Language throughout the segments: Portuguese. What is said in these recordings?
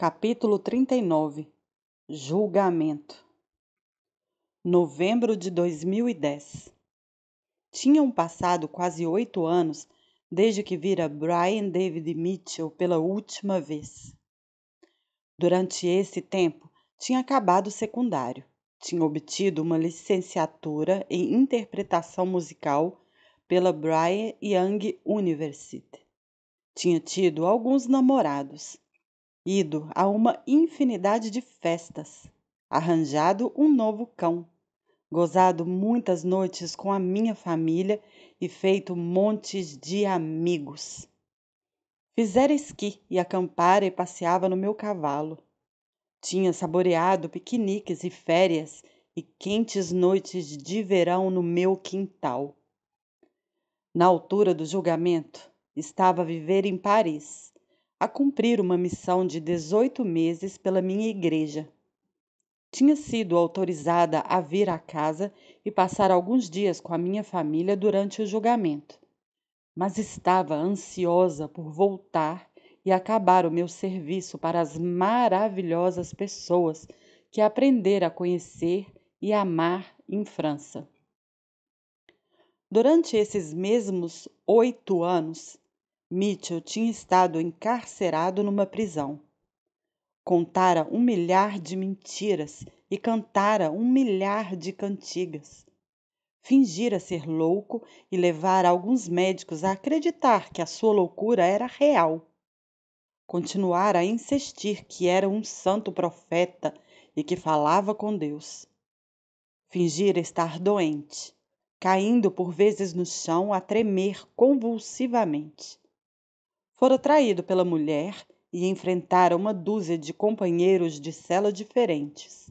Capítulo 39. Julgamento. Novembro de 2010. Tinham passado quase 8 anos desde que vira Brian David Mitchell pela última vez. Durante esse tempo, tinha acabado o secundário. Tinha obtido uma licenciatura em interpretação musical pela Brigham Young University. Tinha tido alguns namorados, ido a uma infinidade de festas, arranjado um novo cão, gozado muitas noites com a minha família e feito montes de amigos. Fizera esqui e acampara e passeava no meu cavalo. Tinha saboreado piqueniques e férias e quentes noites de verão no meu quintal. Na altura do julgamento, estava a viver em Paris, a cumprir uma missão de 18 meses pela minha igreja. Tinha sido autorizada a vir à casa e passar alguns dias com a minha família durante o julgamento, mas estava ansiosa por voltar e acabar o meu serviço para as maravilhosas pessoas que aprendera a conhecer e amar em França. Durante esses mesmos 8 anos, Mitchell tinha estado encarcerado numa prisão. Contara 1 milhar de mentiras e cantara 1 milhar de cantigas. Fingira ser louco e levara alguns médicos a acreditar que a sua loucura era real. Continuara a insistir que era um santo profeta e que falava com Deus. Fingira estar doente, caindo por vezes no chão a tremer convulsivamente. Fora traído pela mulher e enfrentara uma dúzia de companheiros de cela diferentes,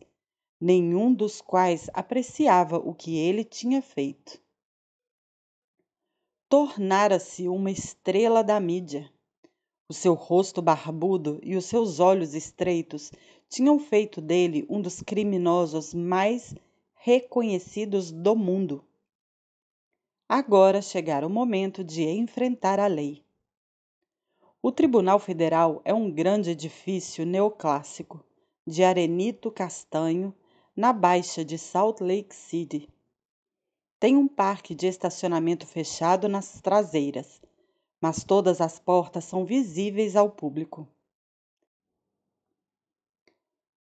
nenhum dos quais apreciava o que ele tinha feito. Tornara-se uma estrela da mídia. O seu rosto barbudo e os seus olhos estreitos tinham feito dele um dos criminosos mais reconhecidos do mundo. Agora chegara o momento de enfrentar a lei. O Tribunal Federal é um grande edifício neoclássico, de arenito castanho, na Baixa de Salt Lake City. Tem um parque de estacionamento fechado nas traseiras, mas todas as portas são visíveis ao público.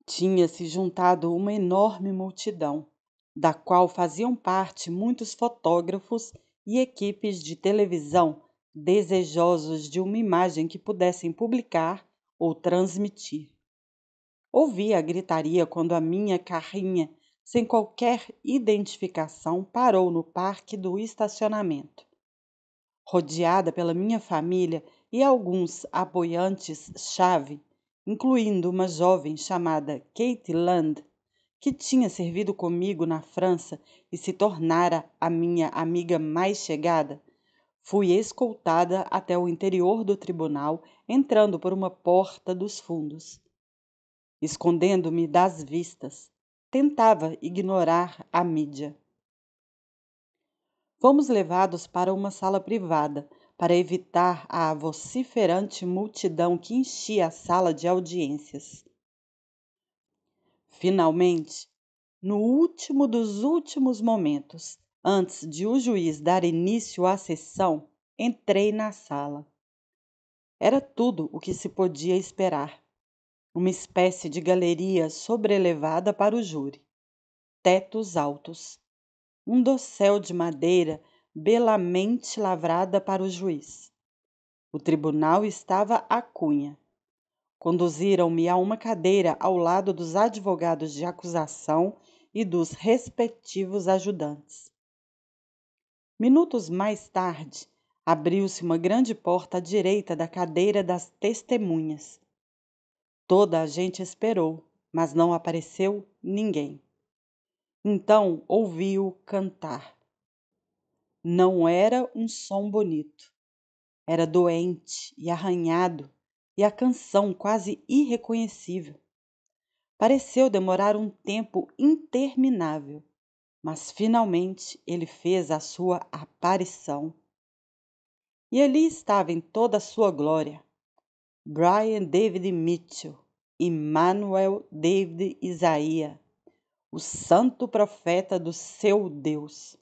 Tinha-se juntado uma enorme multidão, da qual faziam parte muitos fotógrafos e equipes de televisão desejosos de uma imagem que pudessem publicar ou transmitir. Ouvi a gritaria quando a minha carrinha, sem qualquer identificação, parou no parque do estacionamento. Rodeada pela minha família e alguns apoiantes-chave, incluindo uma jovem chamada Kate Land, que tinha servido comigo na França e se tornara a minha amiga mais chegada, fui escoltada até o interior do tribunal, entrando por uma porta dos fundos. Escondendo-me das vistas, tentava ignorar a mídia. Fomos levados para uma sala privada, para evitar a vociferante multidão que enchia a sala de audiências. Finalmente, no último dos últimos momentos, antes de o juiz dar início à sessão, entrei na sala. Era tudo o que se podia esperar. Uma espécie de galeria sobrelevada para o júri. Tetos altos. Um dossel de madeira belamente lavrada para o juiz. O tribunal estava à cunha. Conduziram-me a uma cadeira ao lado dos advogados de acusação e dos respectivos ajudantes. Minutos mais tarde, abriu-se uma grande porta à direita da cadeira das testemunhas. Toda a gente esperou, mas não apareceu ninguém. Então ouvi-o cantar. Não era um som bonito. Era doente e arranhado, e a canção quase irreconhecível. Pareceu demorar um tempo interminável, mas finalmente ele fez a sua aparição. E ali estava em toda a sua glória, Brian David Mitchell, Emmanuel David Isaiah, o santo profeta do seu Deus.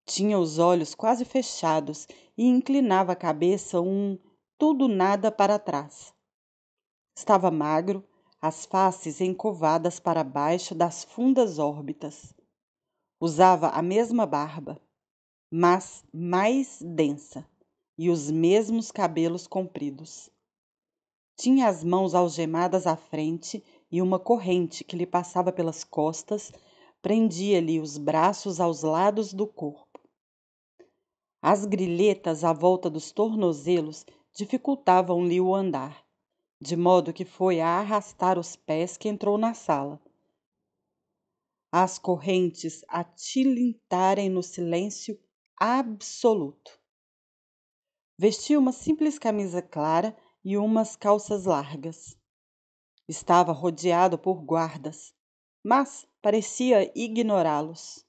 Tinha os olhos quase fechados e inclinava a cabeça tudo nada para trás. Estava magro, as faces encovadas para baixo das fundas órbitas. Usava a mesma barba, mas mais densa, e os mesmos cabelos compridos. Tinha as mãos algemadas à frente e uma corrente que lhe passava pelas costas prendia-lhe os braços aos lados do corpo. As grilhetas à volta dos tornozelos dificultavam-lhe o andar, de modo que foi a arrastar os pés que entrou na sala. As correntes a tilintarem no silêncio absoluto. Vestia uma simples camisa clara e umas calças largas. Estava rodeado por guardas, mas parecia ignorá-los.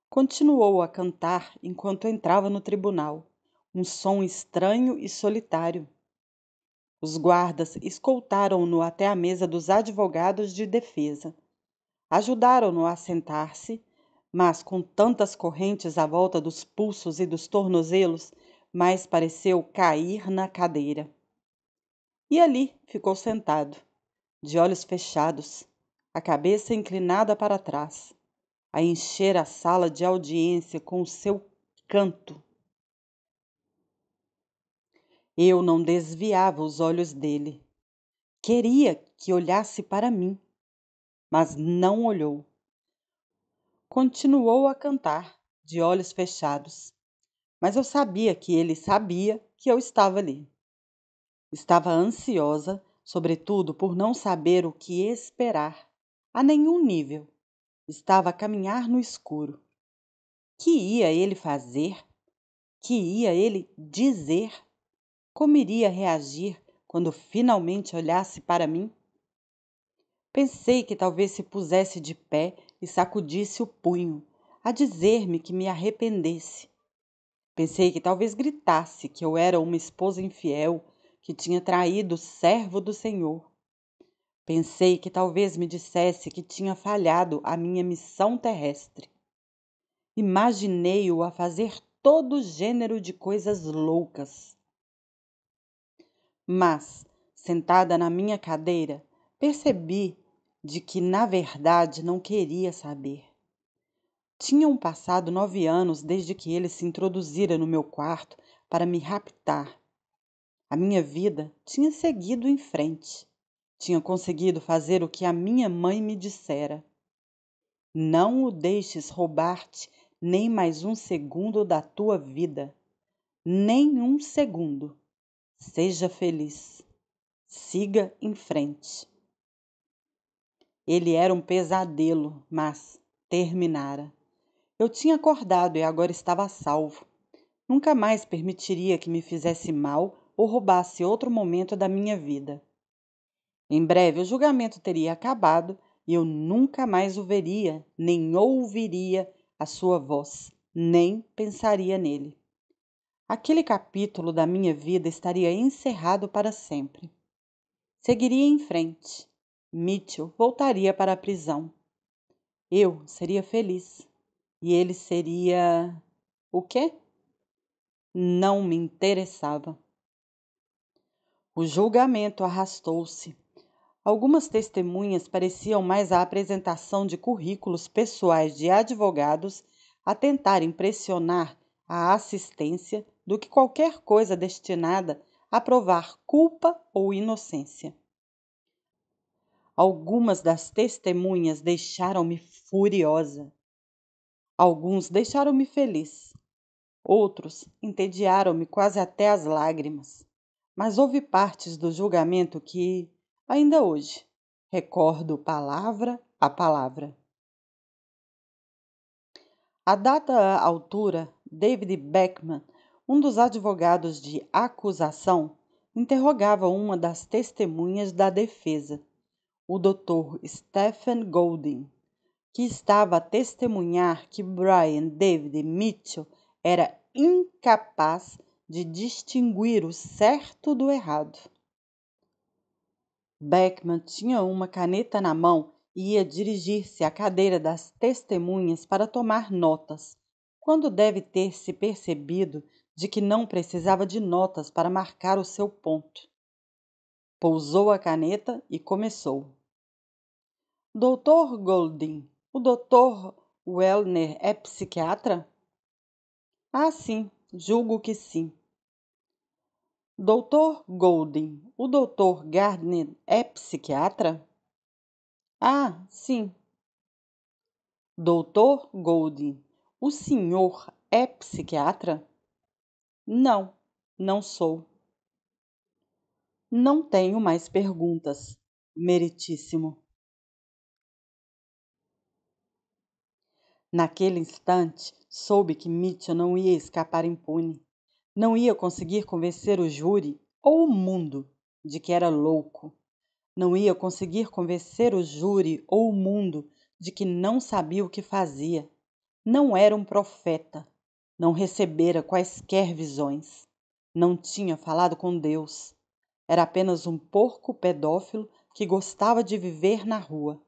Continuou a cantar enquanto entrava no tribunal, um som estranho e solitário. Os guardas escoltaram-no até a mesa dos advogados de defesa. Ajudaram-no a sentar-se, mas com tantas correntes à volta dos pulsos e dos tornozelos, mais pareceu cair na cadeira. E ali ficou sentado, de olhos fechados, a cabeça inclinada para trás, a encher a sala de audiência com o seu canto. Eu não desviava os olhos dele. Queria que olhasse para mim, mas não olhou. Continuou a cantar, de olhos fechados, mas eu sabia que ele sabia que eu estava ali. Estava ansiosa, sobretudo por não saber o que esperar, a nenhum nível. Estava a caminhar no escuro. Que ia ele fazer? Que ia ele dizer? Como iria reagir quando finalmente olhasse para mim? Pensei que talvez se pusesse de pé e sacudisse o punho, a dizer-me que me arrependesse. Pensei que talvez gritasse que eu era uma esposa infiel, que tinha traído o servo do Senhor. Pensei que talvez me dissesse que tinha falhado a minha missão terrestre. Imaginei-o a fazer todo gênero de coisas loucas. Mas, sentada na minha cadeira, percebi de que, na verdade, não queria saber. Tinham passado 9 anos desde que ele se introduzira no meu quarto para me raptar. A minha vida tinha seguido em frente. Tinha conseguido fazer o que a minha mãe me dissera. Não o deixes roubar-te nem mais um segundo da tua vida. Nem um segundo. Seja feliz. Siga em frente. Ele era um pesadelo, mas terminara. Eu tinha acordado e agora estava a salvo. Nunca mais permitiria que me fizesse mal ou roubasse outro momento da minha vida. Em breve o julgamento teria acabado e eu nunca mais o veria, nem ouviria a sua voz, nem pensaria nele. Aquele capítulo da minha vida estaria encerrado para sempre. Seguiria em frente. Mitchell voltaria para a prisão. Eu seria feliz. E ele seria... o quê? Não me interessava. O julgamento arrastou-se. Algumas testemunhas pareciam mais a apresentação de currículos pessoais de advogados a tentar impressionar a assistência do que qualquer coisa destinada a provar culpa ou inocência. Algumas das testemunhas deixaram-me furiosa. Alguns deixaram-me feliz. Outros entediaram-me quase até as lágrimas. Mas houve partes do julgamento que, ainda hoje, recordo palavra a palavra. A dada altura, David Beckman, um dos advogados de acusação, interrogava uma das testemunhas da defesa, o Dr. Stephen Golding, que estava a testemunhar que Brian David Mitchell era incapaz de distinguir o certo do errado. Beckman tinha uma caneta na mão e ia dirigir-se à cadeira das testemunhas para tomar notas, quando deve ter se percebido de que não precisava de notas para marcar o seu ponto. Pousou a caneta e começou. Dr. Goulding, o Dr. Wellner é psiquiatra? Ah, sim, julgo que sim. Dr. Goulding, o Dr. Gardner é psiquiatra? Ah, sim. Dr. Goulding, o senhor é psiquiatra? Não, não sou. Não tenho mais perguntas, meritíssimo. Naquele instante, soube que Mitchell não ia escapar impune. Não ia conseguir convencer o júri ou o mundo de que era louco. Não ia conseguir convencer o júri ou o mundo de que não sabia o que fazia. Não era um profeta. Não recebera quaisquer visões. Não tinha falado com Deus. Era apenas um porco pedófilo que gostava de viver na rua.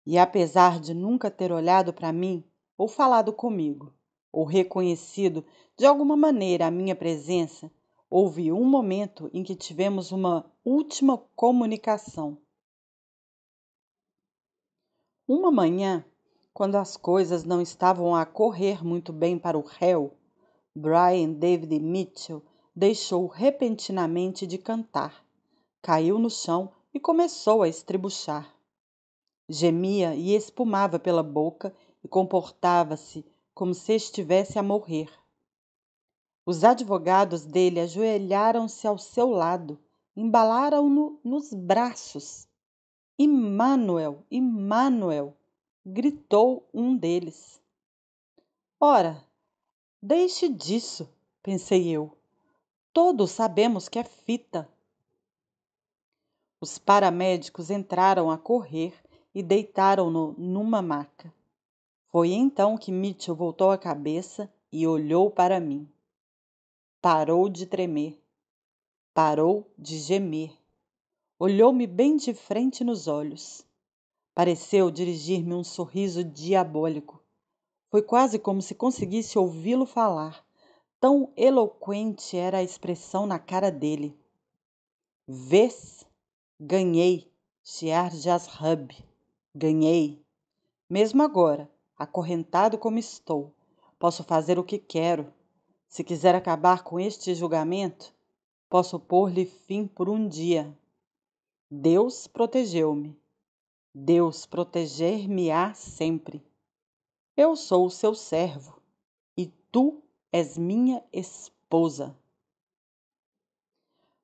E apesar de nunca ter olhado para mim, ou falado comigo, ou reconhecido de alguma maneira a minha presença, houve um momento em que tivemos uma última comunicação. Uma manhã, quando as coisas não estavam a correr muito bem para o réu, Brian David Mitchell deixou repentinamente de cantar, caiu no chão e começou a estribuchar. Gemia e espumava pela boca e comportava-se como se estivesse a morrer. Os advogados dele ajoelharam-se ao seu lado, embalaram-no nos braços. Immanuel, Immanuel! Gritou um deles. Ora, deixe disso, pensei eu. Todos sabemos que é fita. Os paramédicos entraram a correr e deitaram-no numa maca. Foi então que Mitchell voltou a cabeça e olhou para mim. Parou de tremer. Parou de gemer. Olhou-me bem de frente nos olhos. Pareceu dirigir-me um sorriso diabólico. Foi quase como se conseguisse ouvi-lo falar. Tão eloquente era a expressão na cara dele. Vês? Ganhei, Shear Jashub. Ganhei. Mesmo agora, acorrentado como estou, posso fazer o que quero. Se quiser acabar com este julgamento, posso pôr-lhe fim por um dia. Deus protegeu-me. Deus proteger-me-á sempre. Eu sou o seu servo e tu és minha esposa.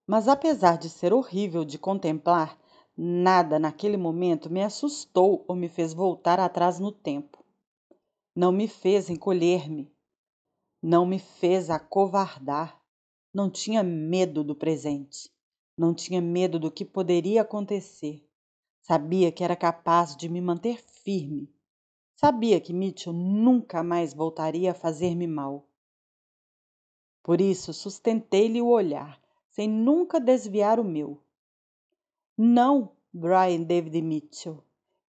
Mas apesar de ser horrível de contemplar, nada naquele momento me assustou ou me fez voltar atrás no tempo. Não me fez encolher-me, não me fez acovardar. Não tinha medo do presente, não tinha medo do que poderia acontecer. Sabia que era capaz de me manter firme. Sabia que Mitchell nunca mais voltaria a fazer-me mal. Por isso sustentei-lhe o olhar, sem nunca desviar o meu. Não, Brian David Mitchell,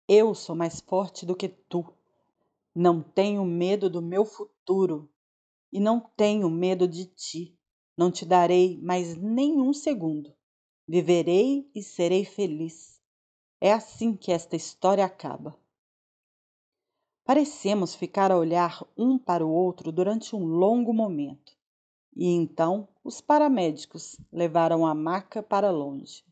eu sou mais forte do que tu. Não tenho medo do meu futuro e não tenho medo de ti. Não te darei mais nenhum segundo. Viverei e serei feliz. É assim que esta história acaba. Parecemos ficar a olhar um para o outro durante um longo momento. E então os paramédicos levaram a maca para longe.